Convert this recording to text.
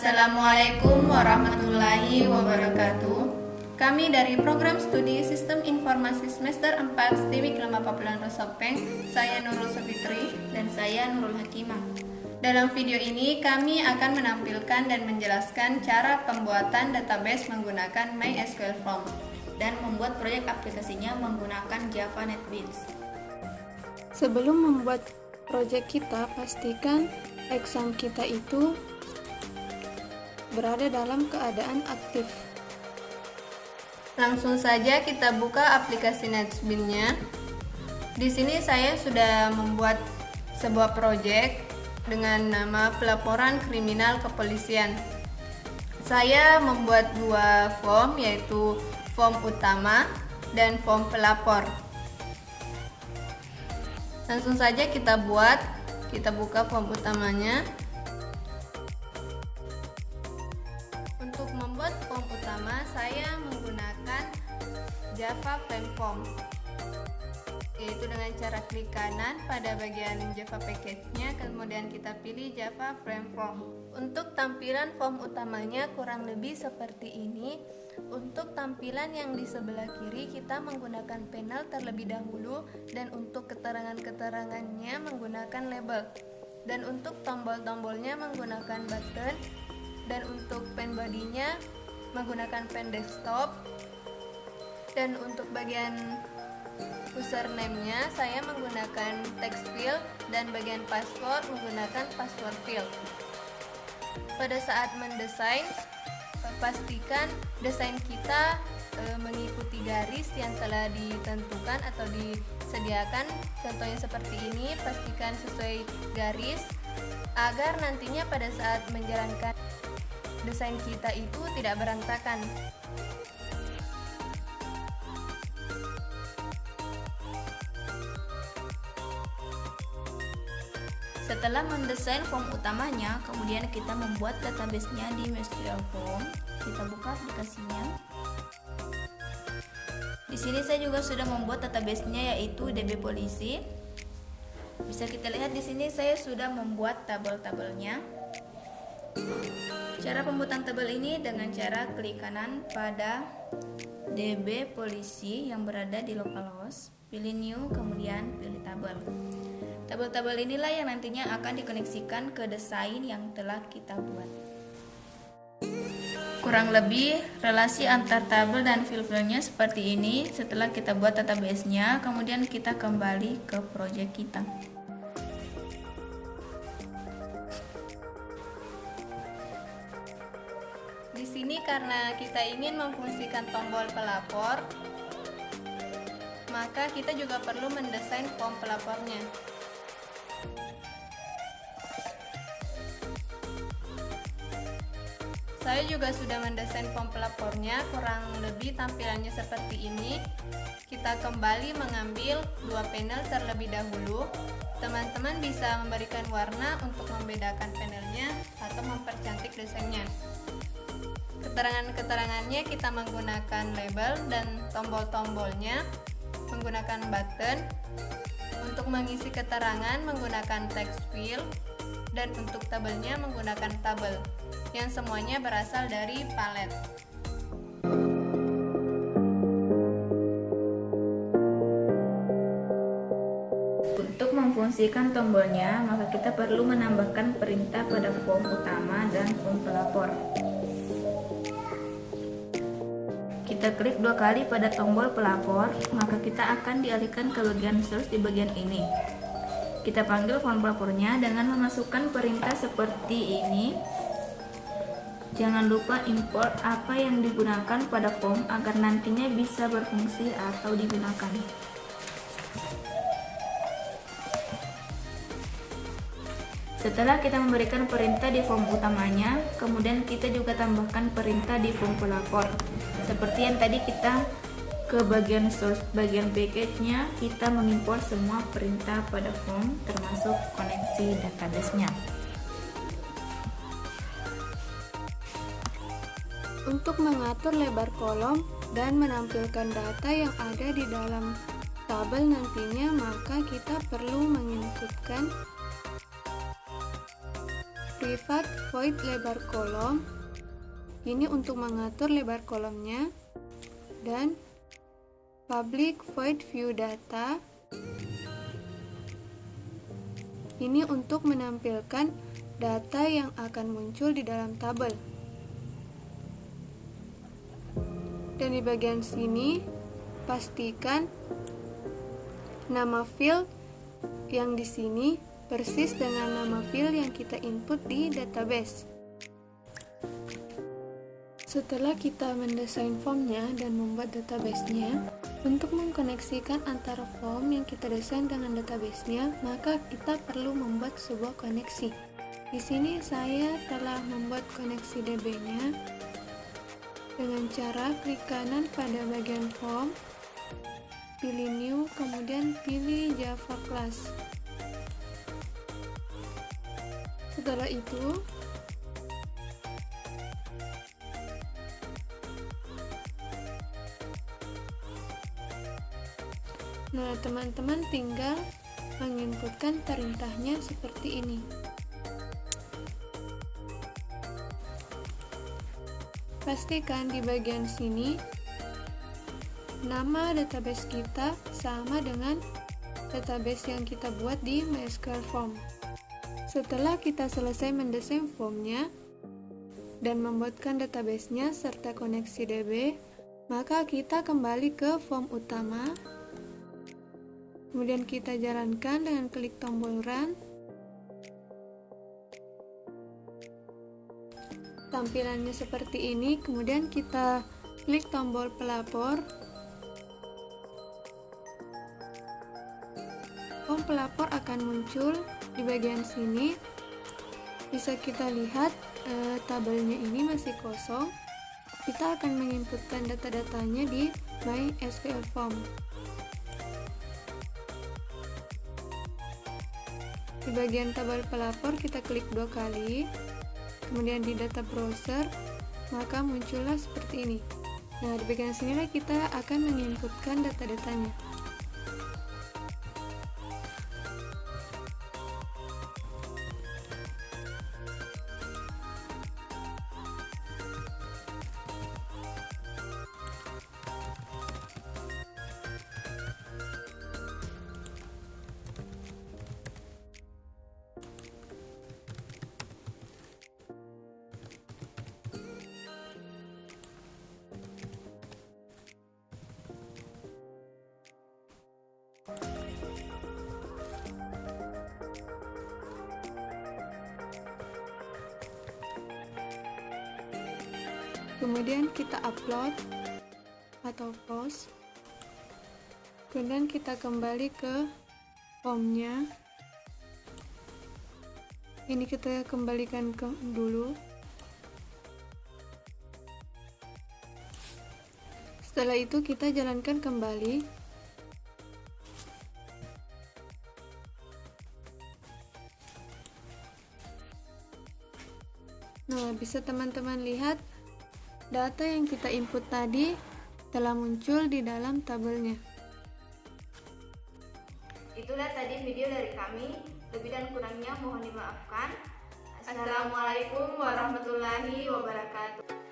Assalamualaikum warahmatullahi wabarakatuh. Kami dari Program Studi Sistem Informasi Semester 4 STIMIK Lama Papulan Rosopeng, saya Nurul Safitri dan saya Nurul Hakimah. Dalam video ini kami akan menampilkan dan menjelaskan cara pembuatan database menggunakan MySQL Form dan membuat proyek aplikasinya menggunakan Java NetBeans. Sebelum membuat proyek kita, pastikan exam kita itu berada dalam keadaan aktif. Langsung saja kita buka aplikasi NetBeans-nya. Di sini saya sudah membuat sebuah proyek dengan nama pelaporan kriminal kepolisian. Saya membuat dua form, yaitu form utama dan form pelapor. Langsung saja kita buka form utamanya. Untuk membuat form utama, saya menggunakan Java Frame Form, yaitu dengan cara klik kanan pada bagian Java Package-nya, kemudian kita pilih Java Frame Form. Untuk tampilan form utamanya kurang lebih seperti ini. Untuk tampilan yang di sebelah kiri kita menggunakan panel terlebih dahulu, dan untuk keterangan-keterangannya menggunakan label, dan untuk tombol-tombolnya menggunakan button, dan untuk pen body-nya menggunakan pen desktop, dan untuk bagian username-nya saya menggunakan text field, dan bagian password menggunakan password field. Pada saat mendesain, pastikan desain kita mengikuti garis yang telah ditentukan atau disediakan. Contohnya seperti ini, pastikan sesuai garis agar nantinya pada saat menjalankan desain kita itu tidak berantakan. Setelah mendesain form utamanya, kemudian kita membuat database-nya di MySQL Form. Kita buka aplikasinya. Di sini saya juga sudah membuat database-nya, yaitu DB Polisi. Bisa kita lihat di sini saya sudah membuat tabel-tabelnya. Cara pembuatan tabel ini dengan cara klik kanan pada DB Polisi yang berada di localhost, pilih new, kemudian pilih tabel. Tabel-tabel inilah yang nantinya akan dikoneksikan ke desain yang telah kita buat. Kurang lebih relasi antar tabel dan file-filenya seperti ini. Setelah kita buat database-nya, kemudian kita kembali ke proyek kita. Di sini karena kita ingin memfungsikan tombol pelapor, maka kita juga perlu mendesain form pelapornya. Saya juga sudah mendesain form pelapornya, kurang lebih tampilannya seperti ini. Kita kembali mengambil dua panel terlebih dahulu. Teman-teman bisa memberikan warna untuk membedakan panelnya atau mempercantik desainnya. Keterangan-keterangannya kita menggunakan label, dan tombol-tombolnya menggunakan button. Untuk mengisi keterangan menggunakan text field, dan untuk tabelnya menggunakan tabel, yang semuanya berasal dari palet. Untuk memfungsikan tombolnya, maka kita perlu menambahkan perintah pada form utama dan form pelapor. Kita klik dua kali pada tombol pelapor, maka kita akan dialihkan ke bagian source di bagian ini. Kita panggil form pelapornya dengan memasukkan perintah seperti ini. Jangan lupa import apa yang digunakan pada form agar nantinya bisa berfungsi atau digunakan. Setelah kita memberikan perintah di form utamanya, kemudian kita juga tambahkan perintah di form pelapor. Seperti yang tadi kita ke bagian source, bagian package-nya, kita mengimpor semua perintah pada form termasuk koneksi database-nya. Untuk mengatur lebar kolom dan menampilkan data yang ada di dalam tabel nantinya, maka kita perlu menginputkan Private void lebar kolom, ini untuk mengatur lebar kolomnya, dan Public void view data, ini untuk menampilkan data yang akan muncul di dalam tabel. Dan di bagian sini, pastikan nama field yang di sini persis dengan nama field yang kita input di database. Setelah kita mendesain formnya dan membuat database-nya, untuk mengkoneksikan antara form yang kita desain dengan database-nya, maka kita perlu membuat sebuah koneksi. Di sini saya telah membuat koneksi DB-nya dengan cara klik kanan pada bagian form, pilih new, kemudian pilih Java class. Setelah itu, nah, teman-teman tinggal menginputkan perintahnya seperti ini. Pastikan di bagian sini nama database kita sama dengan database yang kita buat di MySQL Form. Setelah kita selesai mendesain formnya dan membuatkan database-nya serta koneksi DB, maka kita kembali ke form utama. Kemudian kita jalankan dengan klik tombol Run. Tampilannya seperti ini, kemudian kita klik tombol pelapor. Form pelapor akan muncul di bagian sini. Bisa kita lihat tabelnya ini masih kosong. Kita akan menginputkan data-datanya di MySQL Form. Di bagian tabel pelapor kita klik 2 kali, kemudian di data browser, maka muncullah seperti ini. Nah, di bagian sinilah kita akan menginputkan data-datanya. Kemudian kita upload atau post. Kemudian kita kembali ke formnya. Ini kita kembalikan ke dulu. Setelah itu kita jalankan kembali. Nah, bisa teman-teman lihat data yang kita input tadi telah muncul di dalam tabelnya. Itulah tadi video dari kami. Lebih dan kurangnya mohon dimaafkan. Assalamualaikum warahmatullahi wabarakatuh.